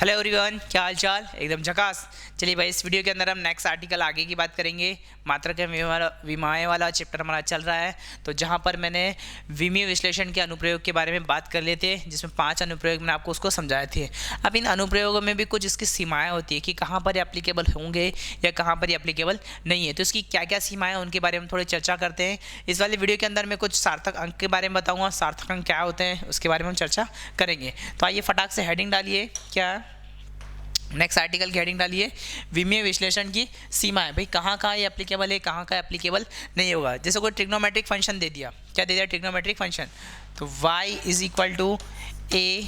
Hello everyone, क्या हाल चाल। एकदम झकास। चलिए भाई, इस वीडियो के अंदर हम नेक्स्ट आर्टिकल आगे की बात करेंगे। मात्रा के विमाएँ वाला चैप्टर हमारा चल रहा है, तो जहाँ पर मैंने विमीय विश्लेषण के अनुप्रयोग के बारे में बात कर लिए थे, जिसमें 5 अनुप्रयोग मैंने आपको उसको समझाए थे। अब इन अनुप्रयोगों में भी कुछ इसकी सीमाएँ होती है कि कहाँ पर ये एप्लीकेबल होंगे या कहाँ पर ये एप्लीकेबल नहीं है। तो इसकी क्या क्या सीमाएँ हैं उनके बारे में थोड़ी चर्चा करते हैं। इस वाले वीडियो के अंदर मैं कुछ सार्थक अंक के बारे में बताऊँगा, सार्थक अंक क्या होते हैं उसके बारे में हम चर्चा करेंगे। तो आइए फटाक से हेडिंग डालिए, क्या नेक्स्ट आर्टिकल की हेडिंग डालिए, विमीय विश्लेषण की सीमाएं। भाई कहाँ कहाँ ये एप्लीकेबल है, कहाँ कहाँ एप्लीकेबल नहीं होगा। जैसे कोई ट्रिग्नोमेट्रिक फंक्शन दे दिया, क्या दे दिया ट्रिग्नोमेट्रिक फंक्शन, तो y is equal to a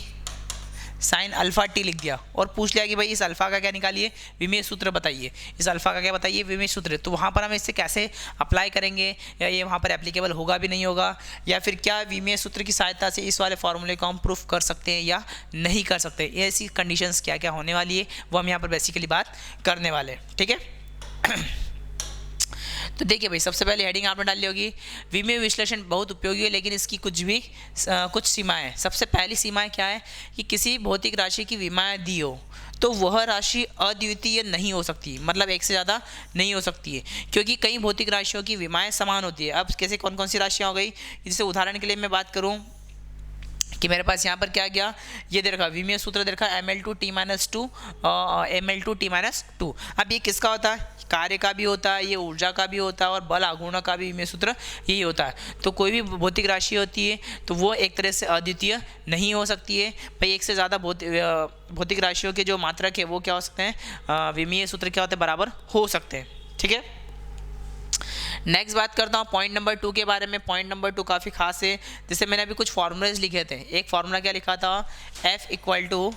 sine alpha t लिख दिया और पूछ लिया कि भाई इस अल्फा का क्या निकालिए, विमीय सूत्र बताइए, इस अल्फा का क्या बताइए, विमीय सूत्र। तो वहाँ पर हम इससे कैसे अप्लाई करेंगे, या ये वहाँ पर एप्लीकेबल होगा भी नहीं होगा, या फिर क्या विमीय सूत्र की सहायता से इस वाले फॉर्मूले को हम प्रूफ कर सकते हैं या नहीं कर सकते। ये ऐसी कंडीशंस क्या क्या होने वाली है वो हम यहाँ पर बेसिकली बात करने वाले हैं, ठीक है। तो देखिए भाई, सबसे पहले हेडिंग आपने डाली होगी, विमीय विश्लेषण बहुत उपयोगी है लेकिन इसकी कुछ सीमाएं। सबसे पहली सीमाएं क्या है कि किसी भौतिक राशि की विमाएं दी हो तो वह राशि अद्वितीय नहीं हो सकती, मतलब एक से ज़्यादा नहीं हो सकती है, क्योंकि कई भौतिक राशियों की विमाएं समान होती है। अब कैसे, कौन कौन सी राशियाँ हो गई, जैसे उदाहरण के लिए मैं बात करूँ कि मेरे पास यहाँ पर क्या गया, ये दे रखा विमीय सूत्र दे रखा ml2t-2 ml2t-2। अब ये किसका होता है, कार्य का भी होता है, ये ऊर्जा का भी होता है और बल आघूर्ण का भी विमीय सूत्र यही होता है। तो कोई भी भौतिक राशि होती है तो वो एक तरह से अद्वितीय नहीं हो सकती है। भाई एक से ज़्यादा भौतिक राशियों के जो मात्रक है वो क्या हो सकते हैं, विमीय सूत्र क्या होते हैं, बराबर हो सकते हैं, ठीक है। नेक्स्ट बात करता हूँ पॉइंट नंबर 2 के बारे में। पॉइंट नंबर 2 काफ़ी खास है। जैसे मैंने अभी कुछ फॉर्मूलेज लिखे थे। एक फार्मूला क्या लिखा था, F इक्वल टू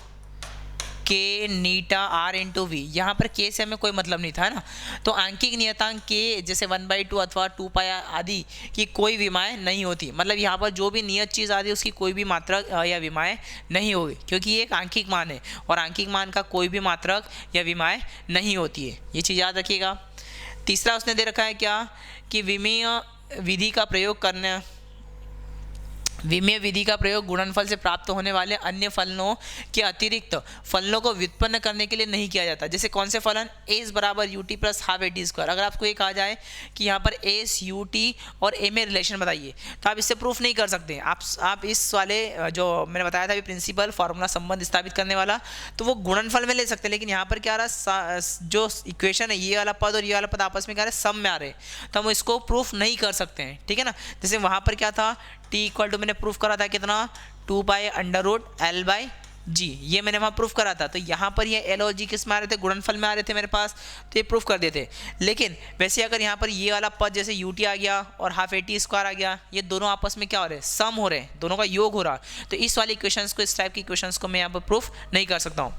के नीटा आर इंटू वी। यहाँ पर के से हमें कोई मतलब नहीं था, है ना। तो आंकिक नियतांक के जैसे 1/2 अथवा 2 पाई आदि की कोई विमाएँ नहीं होती, मतलब यहाँ पर जो भी नियत चीज़ आदि उसकी कोई भी मात्रक या विमाएँ नहीं होगी, क्योंकि ये एक आंकिक मान है और आंकिक मान का कोई भी मात्रक या विमाएँ नहीं होती है, ये चीज़ याद रखिएगा। तीसरा उसने दे रखा है क्या कि विमीय विधि का प्रयोग गुणनफल से प्राप्त होने वाले अन्य फलनों के अतिरिक्त फलनों को व्युत्पन्न करने के लिए नहीं किया जाता। जैसे कौन से फलन, a बराबर ut plus half A T square. अगर आपको ये कहा जाए कि यहाँ पर a ut और a में रिलेशन बताइए, तो आप इससे प्रूफ नहीं कर सकते। आप इस वाले जो मैंने बताया था प्रिंसिपल फार्मूला संबंध स्थापित करने वाला, तो वो गुणनफल में ले सकते हैं। लेकिन यहाँ पर क्या आ रहा, जो इक्वेशन है ये वाला पद और ये वाला पद आपस में क्या रहे, सम में आ रहे, तो हम इसको प्रूफ नहीं कर सकते हैं, ठीक है ना। जैसे वहाँ पर क्या था, t इक्वल टू मैंने प्रूफ करा था कितना, 2 pi under root L by G, ये मैंने वहाँ प्रूफ करा था। तो यहाँ पर ये एल और जी किस में आ रहे थे, गुणनफल में आ रहे थे मेरे पास, तो ये प्रूफ कर देते। लेकिन वैसे अगर यहाँ पर ये वाला पद जैसे यू टी आ गया और हाफ ए टी स्क्वायर आ गया, ये दोनों आपस में क्या हो रहे हैं, सम हो रहे हैं, दोनों का योग हो रहा। तो इस वाली इक्वेशंस को, इस टाइप की इक्वेशंस को मैं यहाँ पर प्रूफ नहीं कर सकता हूँ।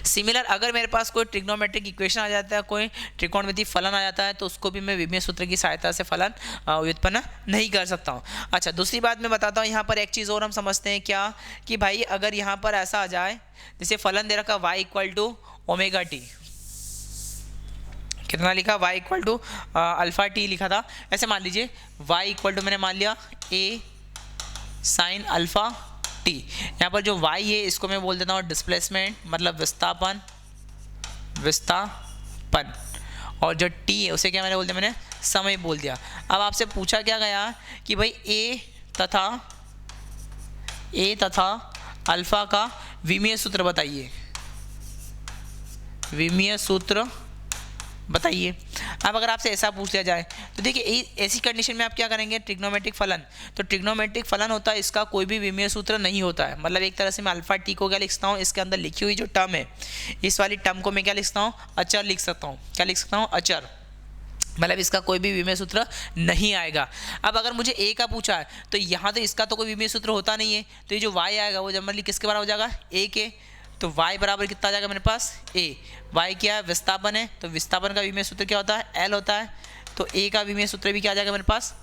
सिमिलर अगर मेरे पास कोई ट्रिग्नोमेट्रिक इक्वेशन आ जाता है, कोई त्रिकोणमितीय फलन आ जाता है, तो उसको भी मैं विमीय सूत्र की सहायता से फलन व्युत्पन्न नहीं कर सकता हूँ। अच्छा, दूसरी बात मैं बताता हूँ, यहाँ पर एक चीज़ और हम समझते हैं क्या कि भाई अगर यहाँ पर ऐसा आ जाए, जैसे फलन दे रखा y equal to omega t, कितना लिखा, y equal to alpha t लिखा था। ऐसे मान लीजिए y इक्वल टू मैंने मान लिया a साइन अल्फा टी। यहाँ पर जो y है इसको मैं बोल देता हूँ डिस्प्लेसमेंट, मतलब विस्थापन, और जो t है उसे क्या मैंने बोल दिया, मैंने समय बोल दिया। अब आपसे पूछा क्या गया कि भाई a तथा अल्फा का विमीय सूत्र बताइए, विमीय सूत्र बताइए। अब अगर आपसे ऐसा पूछ लिया जाए तो देखिए ऐसी कंडीशन में आप क्या करेंगे, ट्रिग्नोमेट्रिक फलन, तो ट्रिग्नोमेट्रिक फलन होता है, इसका कोई भी विमीय सूत्र नहीं होता है। मतलब एक तरह से मैं अल्फा टी को क्या लिखता हूँ, इसके अंदर लिखी हुई जो टर्म है, इस वाली टर्म को मैं क्या लिख सकता हूँ, अचर लिख सकता हूँ। क्या लिख सकता हूँ, अचर, मतलब इसका कोई भी विमीय सूत्र नहीं आएगा। अब अगर मुझे a का पूछा है तो यहाँ तो इसका तो कोई विमीय सूत्र होता नहीं है, तो ये जो y आएगा वो जनरली किसके बराबर हो जाएगा, a के। तो y बराबर कितना आ जाएगा मेरे पास, a। y क्या है, विस्थापन है, तो विस्थापन का विमीय सूत्र क्या होता है, l होता है। तो a का विमीय सूत्र भी क्या आ जाएगा मेरे पास,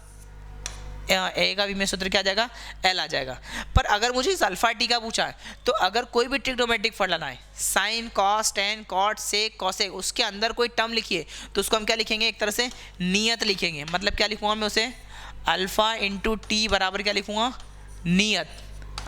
a का विमीय सूत्र क्या आ जाएगा, l आ जाएगा। पर अगर मुझे इस अल्फा टी का पूछा है, तो अगर कोई भी ट्रिग्नोमेट्रिक फलन आए, sine cos tan cot sec cosec, उसके अंदर कोई टर्म लिखिए, तो उसको हम क्या लिखेंगे, एक तरह से नियत लिखेंगे। मतलब क्या लिखूंगा मैं उसे, अल्फा इंटू टी बराबर क्या लिखूंगा, नियत,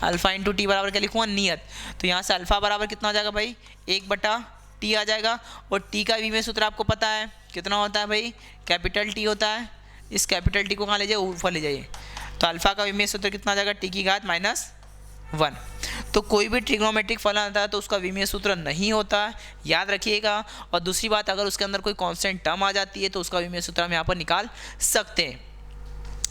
अल्फा इंटू टी बराबर क्या लिखूँगा, नियत। तो यहाँ से अल्फा बराबर कितना हो जाएगा भाई, 1/t आ जाएगा। और टी का विमेय सूत्र आपको पता है कितना होता है भाई, कैपिटल टी होता है। इस कैपिटल टी को कहाँ ले जाइए, ऊपर ले जाइए। तो अल्फा का विमेय सूत्र कितना आ जाएगा, टी की घात -1। तो कोई भी ट्रिग्नोमेट्रिक फलन आता है तो उसका विमेय सूत्र नहीं होता है, याद रखिएगा। और दूसरी बात, अगर उसके अंदर कोई कांस्टेंट टर्म आ जाती है तो उसका विमेय सूत्र हम यहाँ पर निकाल सकते हैं।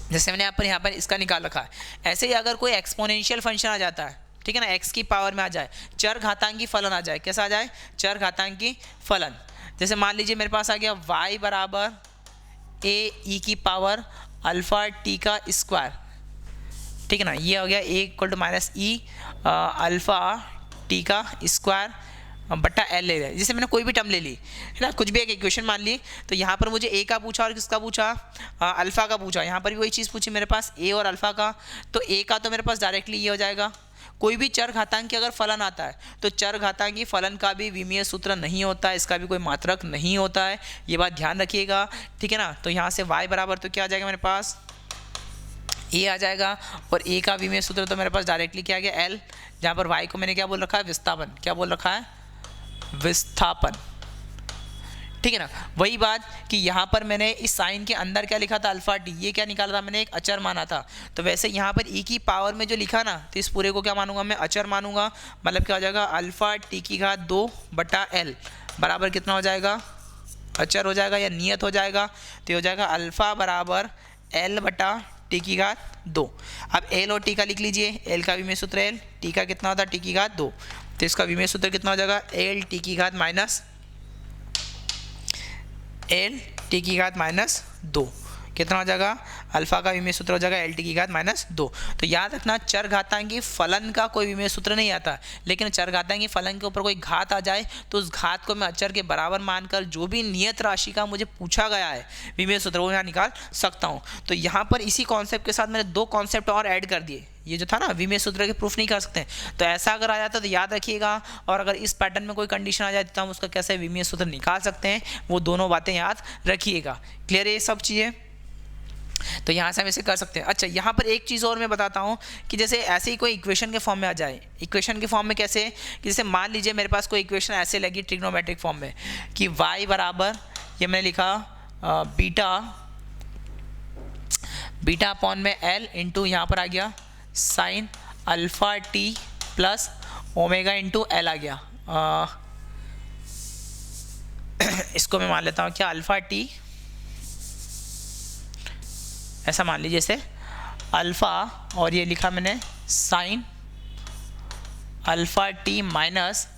जैसे मैंने यहाँ पर इसका निकाल रखा है। ऐसे ही अगर कोई एक्सपोनेंशियल फंक्शन आ जाता है, ठीक है ना, x की पावर में आ जाए, चर घातांकी फलन आ जाए, कैसा आ जाए, चर घातांकी फलन। जैसे मान लीजिए मेरे पास आ गया y बराबर a e की पावर अल्फा टी का स्क्वायर, ठीक है ना, ये हो गया a = -e अल्फा टी का स्क्वायर बट्टा एल ले लिया। जैसे मैंने कोई भी टर्म ले ली है ना, कुछ भी एक इक्वेशन मान ली, तो यहाँ पर मुझे ए का पूछा और किसका पूछा, अल्फा का पूछा। यहाँ पर भी वही चीज़ पूछी मेरे पास, ए और अल्फा का। तो ए का तो मेरे पास डायरेक्टली ये हो जाएगा। कोई भी चर घातांकी अगर फलन आता है तो चर घातांकी फलन का भी विमीय सूत्र नहीं होता है, इसका भी कोई मात्रक नहीं होता है, ये बात ध्यान रखिएगा, ठीक है ना। तो यहाँ से y बराबर तो क्या आ जाएगा मेरे पास, ए आ जाएगा। और ए का विमीय सूत्र तो मेरे पास डायरेक्टली क्या आ गया, एल, जहाँ पर y को मैंने क्या बोल रखा है, विस्थापन। क्या बोल रखा है, विस्थापन, ठीक है ना। वही बात कि यहाँ पर मैंने इस साइन के अंदर क्या लिखा था, अल्फा टी, ये क्या निकाला था मैंने, एक अचर माना था। तो वैसे यहाँ पर e की पावर में जो लिखा ना, तो इस पूरे को क्या मानूंगा मैं, अचर मानूंगा। मतलब क्या हो जाएगा, अल्फा टी की घात 2/l बराबर कितना हो जाएगा, अचर हो जाएगा या नियत हो जाएगा। तो ये हो जाएगा अल्फा बराबर l/t की घात 2। अब l और t का लिख लीजिए, l का विमेय सूत्र l, t का कितना होता है, t की घात 2। तो इसका विमेय सूत्र कितना हो जाएगा, l t की घात -2। कितना हो जाएगा, अल्फा का विमेय सूत्र हो जाएगा l t की घात -2। तो याद रखना, चर घातांकी फलन का कोई विमेय सूत्र नहीं आता, लेकिन चर घातांकी फलन के ऊपर कोई घात आ जाए तो उस घात को मैं अचर के बराबर मानकर जो भी नियत राशि का मुझे पूछा गया है विमेय सूत्र, वो यहाँ निकाल सकता हूँ। तो यहाँ पर इसी कॉन्सेप्ट के साथ मैंने 2 कॉन्सेप्ट और ऐड कर दिए। ये जो था ना, विमेय सूत्र के प्रूफ नहीं कर सकते हैं, तो ऐसा अगर आ जाता है तो याद रखिएगा। और अगर इस पैटर्न में कोई कंडीशन आ जाती तो हम उसका कैसे विमेय सूत्र निकाल सकते हैं, वो दोनों बातें याद रखिएगा। क्लियर है ये सब चीज़ें, तो यहाँ से हम इसे कर सकते हैं। अच्छा, यहाँ पर एक चीज़ और मैं बताता हूँ कि जैसे ऐसे ही कोई इक्वेशन के फॉर्म में आ जाए, इक्वेशन के फॉर्म में कैसे, कि जैसे मान लीजिए मेरे पास कोई इक्वेशन ऐसे लगी ट्रिग्नोमेट्रिक फॉर्म में कि y बराबर, ये मैंने लिखा बीटा अपॉन में l इंटू यहाँ पर आ गया sine alpha T plus omega into L आ गया। इसको मैं मान लेता हूँ क्या, अल्फा टी, ऐसा मान लीजिए जैसे अल्फा, और ये लिखा मैंने sine alpha T minus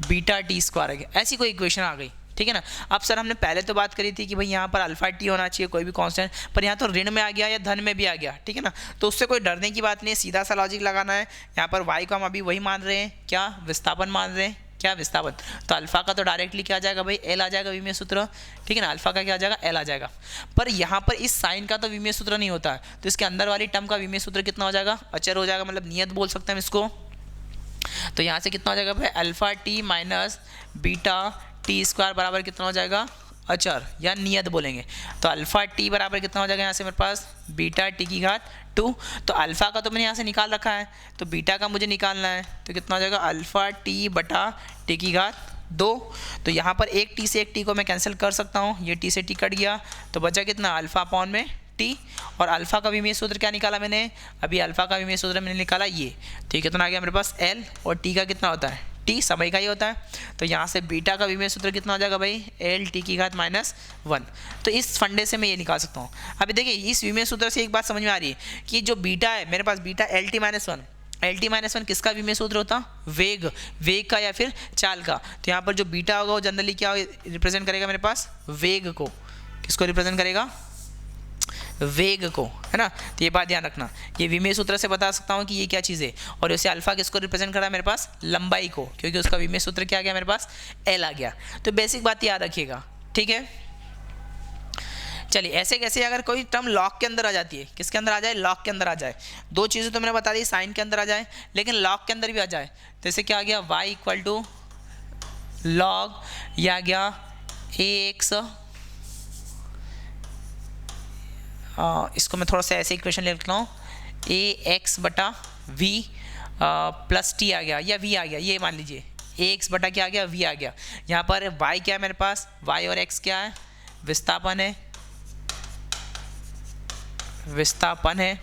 beta T square आ गया। ऐसी कोई इक्वेशन आ गई, ठीक है ना। अब सर हमने पहले तो बात करी थी कि भाई यहाँ पर अल्फा टी होना चाहिए कोई भी कांस्टेंट, पर यहाँ तो ऋण में आ गया या धन में भी आ गया, ठीक है ना। तो उससे कोई डरने की बात नहीं है, सीधा सा लॉजिक लगाना है। यहाँ पर y को हम अभी वही मान रहे हैं, क्या विस्थापन मान रहे हैं, क्या विस्थापन। तो अल्फा का तो डायरेक्टली क्या आ जाएगा भाई, एल आ जाएगा विमेय सूत्र, ठीक है ना। अल्फा का क्या आ जाएगा, एल आ जाएगा। पर यहाँ पर इस साइन का तो विमेय सूत्र नहीं होता है, तो इसके अंदर वाली टर्म का विमेय सूत्र कितना हो जाएगा, अचर हो जाएगा, मतलब नियत बोल सकते हैं हम इसको। तो यहाँ से कितना हो जाएगा भाई, alpha T minus beta T square बराबर कितना हो जाएगा, अचर या नियत बोलेंगे। तो अल्फा टी बराबर कितना हो जाएगा यहाँ से मेरे पास, बीटा टी की घात 2। तो अल्फा का तो मैंने यहाँ से निकाल रखा है, तो बीटा का मुझे निकालना है, तो कितना हो जाएगा, अल्फा टी बटा टी की घात 2। तो यहाँ पर एक टी से एक टी को मैं कैंसिल कर सकता हूँ, ये टी से टी कट गया, तो बचा कितना, अल्फा अपॉन में टी। और अल्फा का विमेय सूत्र क्या निकाला मैंने, अभी अल्फा का विमेय सूत्र मैंने निकाला ये, तो कितना आ गया मेरे पास एल, और टी का कितना होता है, टी समय का ही होता है। तो यहाँ से बीटा का विमेय सूत्र कितना हो जाएगा भाई, एल टी की घात -1। तो इस फंडे से मैं ये निकाल सकता हूँ। अभी देखिए इस विमेय सूत्र से एक बात समझ में आ रही है कि जो बीटा है मेरे पास, बीटा एल टी -1 किसका विमेय सूत्र होता, वेग का या फिर चाल का। तो यहाँ पर जो बीटा होगा वो जनरली क्या रिप्रेजेंट करेगा मेरे पास, वेग को। किसको रिप्रेजेंट करेगा, वेग को, है ना। तो ये बात ध्यान रखना, ये विमेय सूत्र से बता सकता हूँ कि ये क्या चीज़ है। और वैसे अल्फा किसको रिप्रेजेंट कर रहा है मेरे पास, लंबाई को, क्योंकि उसका विमेय सूत्र क्या आ गया मेरे पास, एल आ गया। तो बेसिक बात याद रखिएगा, ठीक है। चलिए ऐसे कैसे, अगर कोई टर्म लॉग के अंदर आ जाती है, किसके अंदर आ जाए, लॉग के अंदर आ जाए। 2 चीज़ें तो मैंने बता दी, साइन के अंदर आ जाए, लेकिन लॉग के अंदर भी आ जाए। जैसे क्या आ गया, y = लॉग, या आ गया ax, इसको मैं थोड़ा सा ऐसे इक्वेशन ले लेता हूँ, ax/v प्लस टी आ गया या वी आ गया, ये मान लीजिए ए एक्स बटा क्या आ गया, वी आ गया। यहाँ पर वाई क्या है मेरे पास, वाई और एक्स क्या है, विस्थापन है, विस्थापन है,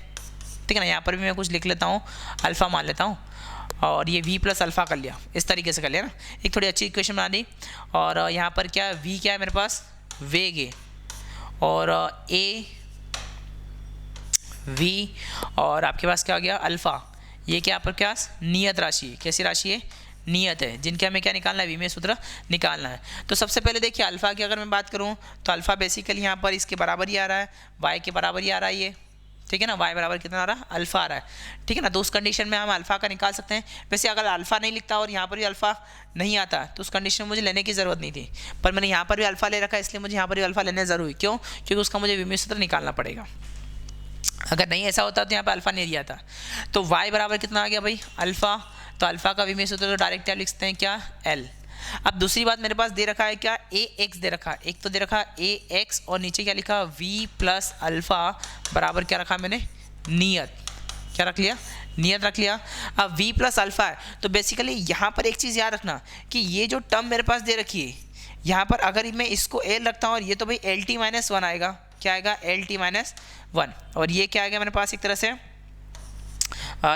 ठीक है ना। यहाँ पर भी मैं कुछ लिख लेता हूँ, अल्फ़ा मान लेता हूँ, और ये v प्लस अल्फ़ा कर लिया, इस तरीके से कर लिया ना, एक थोड़ी अच्छी इक्वेशन बना दी। और यहाँ पर क्या v क्या है मेरे पास, वेग है, और a v, और आपके पास क्या आ गया अल्फ़ा, ये क्या पर क्या नियत राशि है, कैसी राशि है, नियत है, जिनके हमें क्या निकालना है, विमेय सूत्र निकालना है। तो सबसे पहले देखिए अल्फ़ा की अगर मैं बात करूँ तो अल्फ़ा बेसिकली यहाँ पर इसके बराबर ही आ रहा है, y के बराबर ही आ रहा है ये, ठीक है ना, y बराबर कितना आ रहा है, अल्फ़ा आ रहा है, ठीक है ना। तो उस कंडीशन में हम अल्फ़ा का निकाल सकते हैं। वैसे अगर अल्फ़ा नहीं लिखता और यहाँ पर भी अल्फ़ा नहीं आता तो उस कंडीशन में मुझे लेने की ज़रूरत नहीं थी, पर मैंने यहाँ पर भी अल्फ़ा ले रखा है, इसलिए मुझे यहाँ पर भी अल्फ़ा लेने ज़रूरी, क्यों, क्योंकि उसका मुझे विमेय सूत्र निकालना पड़ेगा। अगर नहीं ऐसा होता तो यहाँ पर अल्फ़ा नहीं दिया था। तो y बराबर कितना आ गया भाई, अल्फ़ा, तो अल्फ़ा का विमेय सूत्र तो डायरेक्ट आप लिख सकते हैं क्या, l। अब दूसरी बात मेरे पास दे रखा है क्या, ए एक्स दे रखा है, एक तो दे रखा है ए एक्स, और नीचे क्या लिखा, v प्लस अल्फ़ा बराबर क्या रखा मैंने, नियत, क्या रख लिया, नियत रख लिया। अब v प्लस अल्फ़ा है, तो बेसिकली यहाँ पर एक चीज़ याद रखना कि ये जो टर्म मेरे पास दे रखी है, यहाँ पर अगर मैं इसको l रखता हूँ और ये तो भाई एल टी माइनस वन आएगा, क्या आएगा, एल टी माइनस वन, और ये क्या आएगा मेरे पास एक तरह से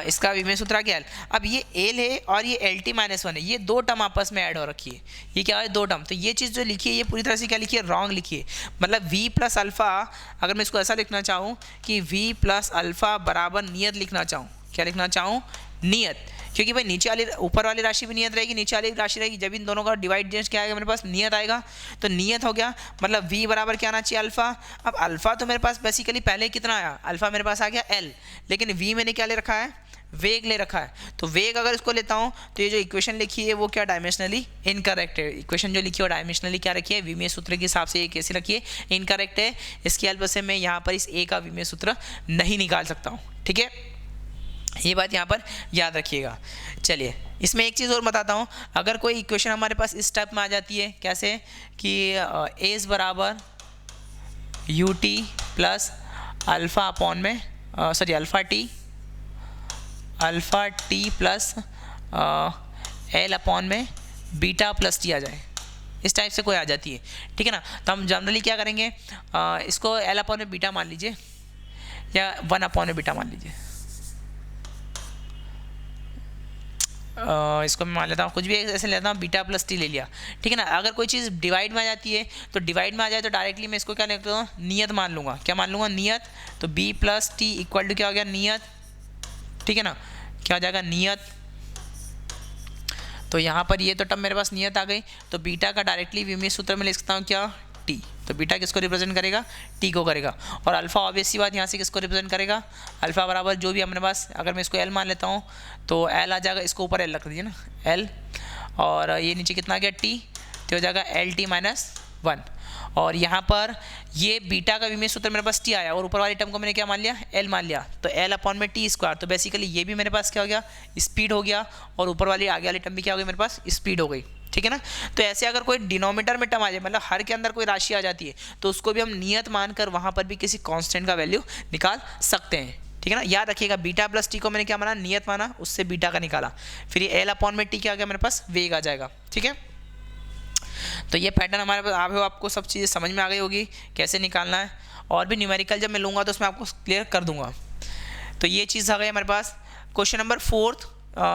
इसका विमेय सूत्र आ गया l। अब ये l है और ये एल टी माइनस वन है, ये दो टर्म आपस में ऐड हो रखी है, ये क्या है, दो टर्म। तो ये चीज़ जो लिखी है ये पूरी तरह से क्या लिखी है, रॉन्ग लिखी है। मतलब v प्लस अल्फ़ा, अगर मैं इसको ऐसा लिखना चाहूँ कि v प्लस अल्फ़ा बराबर नियत लिखना चाहूँ, क्या लिखना चाहूँ, नियत, क्योंकि भाई नीचे वाली ऊपर वाली राशि भी नियत रहेगी, नीचे वाली राशि रहेगी, जब इन दोनों का डिवाइड जेंस क्या आएगा मेरे पास, नियत आएगा। तो नियत हो गया, मतलब v बराबर क्या आना चाहिए, अल्फ़ा। अब अल्फ़ा तो मेरे पास बेसिकली पहले कितना आया, अल्फ़ा मेरे पास आ गया l, लेकिन v मैंने क्या ले रखा है, वेग ले रखा है। तो वेग अगर इसको लेता हूँ तो ये जो इक्वेशन लिखी है वो क्या, डायमेंशनली इनकरेक्ट है। इक्वेशन जो लिखी है वो डायमेंशनली क्या रखी है, विमेय सूत्र के हिसाब से ये कैसे रखी है, इनकरेक्ट है। इसकी हेल्प से मैं यहाँ पर इस a का विमेय सूत्र नहीं निकाल सकता हूँ, ठीक है, ये बात यहाँ पर याद रखिएगा। चलिए इसमें एक चीज़ और बताता हूँ, अगर कोई इक्वेशन हमारे पास इस टाइप में आ जाती है, कैसे कि एज बराबर U T plus alpha upon में sorry alpha T plus L upon में बीटा प्लस टी आ जाए, इस टाइप से कोई आ जाती है, ठीक है ना। तो हम जनरली क्या करेंगे, इसको एल अपॉन में बीटा मान लीजिए या वन अपॉन में बीटा मान लीजिए, इसको मैं मान लेता हूँ, कुछ भी ऐसे लेता हूँ, बीटा प्लस टी ले लिया, ठीक है ना। अगर कोई चीज़ डिवाइड में आ जाती है तो डिवाइड में आ जाए तो डायरेक्टली मैं इसको क्या लिखता हूँ, नियत मान लूँगा, क्या मान लूँगा, नियत। तो B plus T equal to क्या हो गया, नियत, ठीक है ना, क्या हो जाएगा, नियत। तो यहाँ पर ये तो टर्म मेरे पास नियत आ गई, तो बीटा का डायरेक्टली विमेय सूत्र में लिख सकता हूँ क्या, टी। तो बीटा किसको रिप्रेजेंट करेगा, टी को करेगा। और अल्फ़ा ऑब्वियस सी बात यहाँ से किसको रिप्रेजेंट करेगा, अल्फ़ा बराबर जो भी हमारे पास, अगर मैं इसको एल मान लेता हूँ तो एल आ जाएगा, इसको ऊपर एल रख दीजिए ना, एल, और ये नीचे कितना आ गया, टी, तो हो जाएगा एल टी माइनस वन। और यहाँ पर ये बीटा का विमेय सूत्र मेरे पास टी आया और ऊपर वाली टर्म को मैंने क्या मान लिया, एल मान लिया, तो एल अपॉन में टी स्क्वायर। तो बेसिकली ये भी मेरे पास क्या हो गया, स्पीड हो गया, और ऊपर वाली आगे वाली टर्म भी क्या हो गई मेरे पास, स्पीड हो गई, ठीक है ना। तो ऐसे अगर कोई डिनोमीटर में टर्म आ जाए, मतलब हर के अंदर कोई राशि आ जाती है, तो उसको भी हम नियत मानकर वहाँ पर भी किसी कांस्टेंट का वैल्यू निकाल सकते हैं, ठीक है ना। याद रखिएगा, बीटा प्लस टी को मैंने क्या माना, नियत माना, उससे बीटा का निकाला, फिर ये एल अपॉन में टी क्या आ गया मेरे पास, वेग आ जाएगा, ठीक है। तो ये पैटर्न हमारे पास आपको सब चीज़ें समझ में आ गई होगी कैसे निकालना है, और भी न्यूमेरिकल जब मैं लूँगा तो उसमें आपको क्लियर कर दूंगा। तो ये चीज़ आ गई हमारे पास। क्वेश्चन नंबर 4,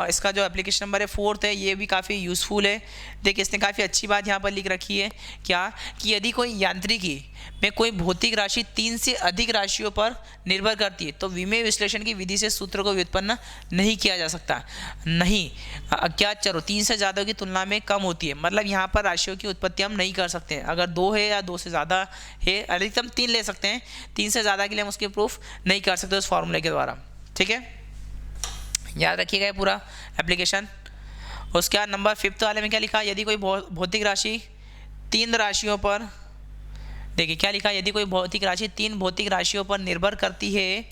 इसका जो एप्लीकेशन नंबर है 4 है, ये भी काफ़ी यूज़फुल है। देखिए इसने काफ़ी अच्छी बात यहाँ पर लिख रखी है, क्या कि यदि कोई यांत्रिकी में कोई भौतिक राशि 3 से अधिक राशियों पर निर्भर करती है तो विमेय विश्लेषण की विधि से सूत्र को व्युत्पन्न नहीं किया जा सकता। नहीं, अज्ञात चरों 3 से ज़्यादा की तुलना में कम होती है, मतलब यहाँ पर राशियों की उत्पत्ति हम नहीं कर सकते। अगर 2 है या 2 से ज़्यादा है, अधिकतम 3 ले सकते हैं, 3 से ज़्यादा के लिए हम उसके प्रूफ नहीं कर सकते उस फॉर्मूले के द्वारा, ठीक है। याद रखिएगा ये पूरा एप्लीकेशन। उसके बाद नंबर 5 वाले में क्या लिखा, यदि कोई भौतिक राशि 3 राशियों पर, देखिए क्या लिखा, यदि कोई भौतिक राशि 3 भौतिक राशियों पर निर्भर करती है,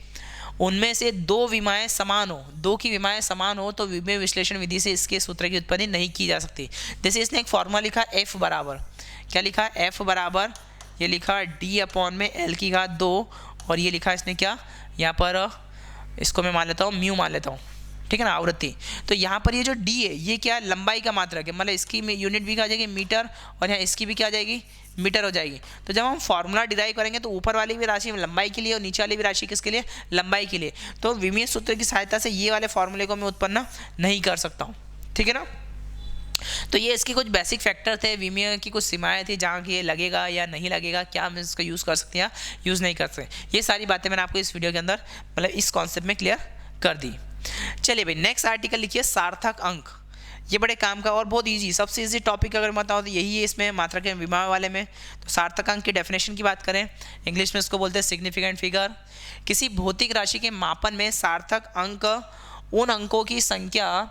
उनमें से 2 विमाएँ समान हो, 2 की विमाएँ समान हो, तो विमेय विश्लेषण विधि से इसके सूत्र की उत्पत्ति नहीं की जा सकती। जैसे इसने एक फॉर्मूला लिखा एफ बराबर, क्या लिखा, एफ बराबर ये लिखा डी अपॉन में एल की घात 2, और ये लिखा इसने क्या यहाँ पर, इसको मैं मान लेता हूँ म्यू मान लेता हूँ, ठीक है ना, आवृत्ति। तो यहाँ पर ये जो डी है ये क्या है, लंबाई का मात्रक है, मतलब इसकी यूनिट भी आ जाएगी मीटर और यहाँ इसकी भी क्या आ जाएगी, मीटर हो जाएगी। तो जब हम फॉर्मूला डिराइव करेंगे तो ऊपर वाली भी राशि लंबाई के लिए और नीचे वाली भी राशि किसके लिए, लंबाई के लिए। तो विमीय सूत्र की सहायता से ये वाले फॉर्मूले को मैं उत्पन्न नहीं कर सकता हूँ, ठीक है ना। तो ये इसके कुछ बेसिक फैक्टर थे, विमीय की कुछ सीमाएं थी जहाँ की ये लगेगा या नहीं लगेगा, क्या हम इसका यूज़ कर सकते हैं या यूज़ नहीं कर सकते। ये सारी बातें मैंने आपको इस वीडियो के अंदर मतलब इस कॉन्सेप्ट में क्लियर कर दी। चलिए भाई नेक्स्ट आर्टिकल लिखिए सार्थक अंक। ये बड़े काम का और बहुत इजी, सबसे इजी टॉपिक अगर बताओ तो यही है इसमें मात्रा के विमाय वाले में। तो सार्थक अंक की डेफिनेशन की बात करें, इंग्लिश में इसको बोलते हैं सिग्निफिकेंट फिगर। किसी भौतिक राशि के मापन में सार्थक अंक उन अंकों की संख्या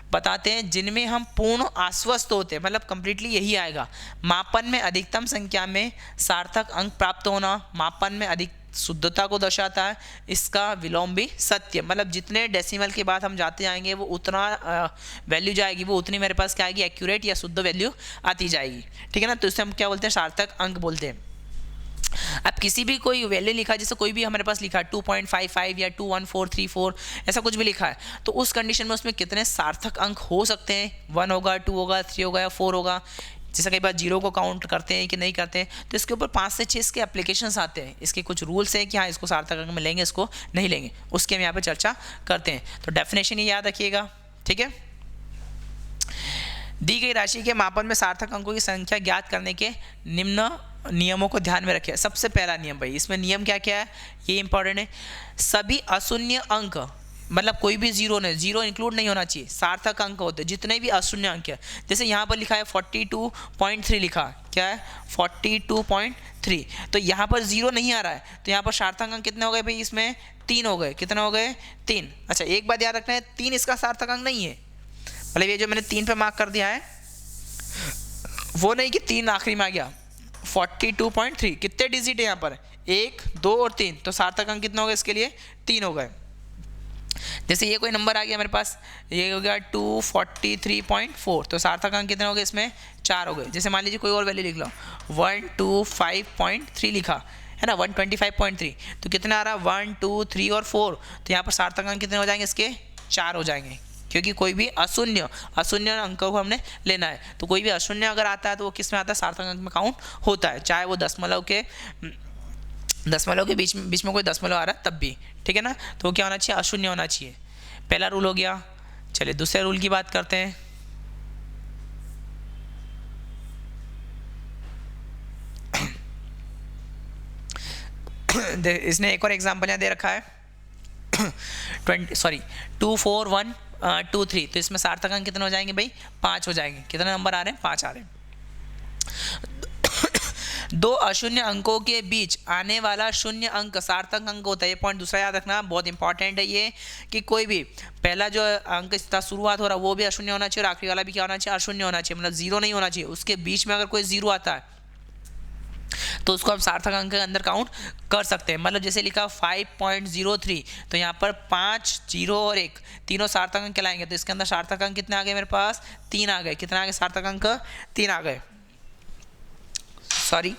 बताते हैं जिनमें हम पूर्ण आश्वस्त होते हैं, मतलब कंप्लीटली यही आएगा। मापन में अधिकतम संख्या में सार्थक अंक प्राप्त होना मापन में अधिक शुद्धता को दर्शाता है। इसका विलोम भी सत्य, मतलब जितने डेसिमल के बाद हम जाते जाएंगे वो उतना वैल्यू जाएगी, वो उतनी मेरे पास क्या आएगी, एक्यूरेट या शुद्ध वैल्यू आती जाएगी, ठीक है ना। तो इससे हम क्या बोलते हैं, सार्थक अंक बोलते हैं। अब किसी भी कोई वैल्यू लिखा है, जैसे कोई भी हमारे पास लिखा है 2.55 या 21434 ऐसा कुछ भी लिखा है, तो उस कंडीशन में उसमें कितने सार्थक अंक हो सकते हैं, 1 होगा, 2 होगा, 3 होगा या 4 होगा। जैसे कई बार जीरो को काउंट करते हैं कि नहीं करते हैं, तो इसके ऊपर 5 से 6 इसके एप्लीकेशंस आते हैं, इसके कुछ रूल्स हैं कि हाँ इसको सार्थक अंक में लेंगे, इसको नहीं लेंगे, उसके हम यहाँ पे चर्चा करते हैं। तो डेफिनेशन ये याद रखिएगा, ठीक है। दी गई राशि के मापन में सार्थक अंकों की संख्या ज्ञात करने के निम्न नियमों को ध्यान में रखें। सबसे पहला नियम भाई, इसमें नियम क्या क्या है ये इंपॉर्टेंट है। सभी अशून्य अंक, मतलब कोई भी जीरो नहीं, जीरो इंक्लूड नहीं होना चाहिए, सार्थक अंक होते हैं जितने भी अशून्य अंक है। जैसे यहाँ पर लिखा है 42.3 लिखा, क्या है 42.3, तो यहाँ पर जीरो नहीं आ रहा है, तो यहाँ पर सार्थक अंक कितने हो गए भाई, इसमें 3 हो गए। कितने हो गए, 3। अच्छा एक बात याद रखना है, 3 इसका सार्थक अंक नहीं है, मतलब ये जो मैंने 3 पे मार्क कर दिया है वो नहीं कि 3 आखिरी में आ गया। 42.3 कितने डिजिट है यहाँ पर, 1 2 और 3, तो सार्थक अंक कितने हो गए इसके लिए, 3 हो गए। जैसे ये कोई नंबर आ गया मेरे पास, ये हो गया 243.4, तो सार्थक अंक कितने हो गए इसमें, 4 हो गए। जैसे मान लीजिए कोई और वैल्यू लिख लो, 125.3 लिखा है ना, 125.3, तो कितना आ रहा है 1 2 3 और 4, तो यहाँ पर सार्थक अंक कितने हो जाएंगे इसके, 4 हो जाएंगे, क्योंकि कोई भी अशून्य अंकों को हमने लेना है। तो कोई भी अशून्य अगर आता है तो वो किस में आता है, सार्थक अंक में काउंट होता है, चाहे वो दशमलव के बीच में कोई दशमलव आ रहा है तब भी, ठीक है ना। तो वो क्या होना चाहिए, अशून्य होना चाहिए। पहला रूल हो गया। चलिए दूसरे रूल की बात करते हैं। इसने एक और एग्जाम्पल यहाँ दे रखा है 24123, तो इसमें सार्थक अंक कितने हो जाएंगे भाई, 5 हो जाएंगे। कितने नंबर आ रहे हैं, 5 आ रहे हैं। दो अशून्य अंकों के बीच आने वाला शून्य अंक सार्थक अंक होता है। ये पॉइंट दूसरा याद रखना, बहुत इंपॉर्टेंट है ये, कि कोई भी पहला जो अंक इसका शुरुआत हो रहा है वो भी अशून्य होना चाहिए और आखिरी वाला भी क्या होना चाहिए, अशून्य होना चाहिए, मतलब जीरो नहीं होना चाहिए। उसके बीच में अगर कोई जीरो आता है तो उसको हम सार्थक अंक के अंदर काउंट कर सकते हैं। मतलब जैसे लिखा 5.03, तो यहाँ पर 5 0 और 1 तीनों सार्थक अंक कहलाएंगे, तो इसके अंदर सार्थक अंक कितने आ गए मेरे पास, 3 आ गए। कितना आ गए सार्थक अंक, 3 आ गए, सॉरी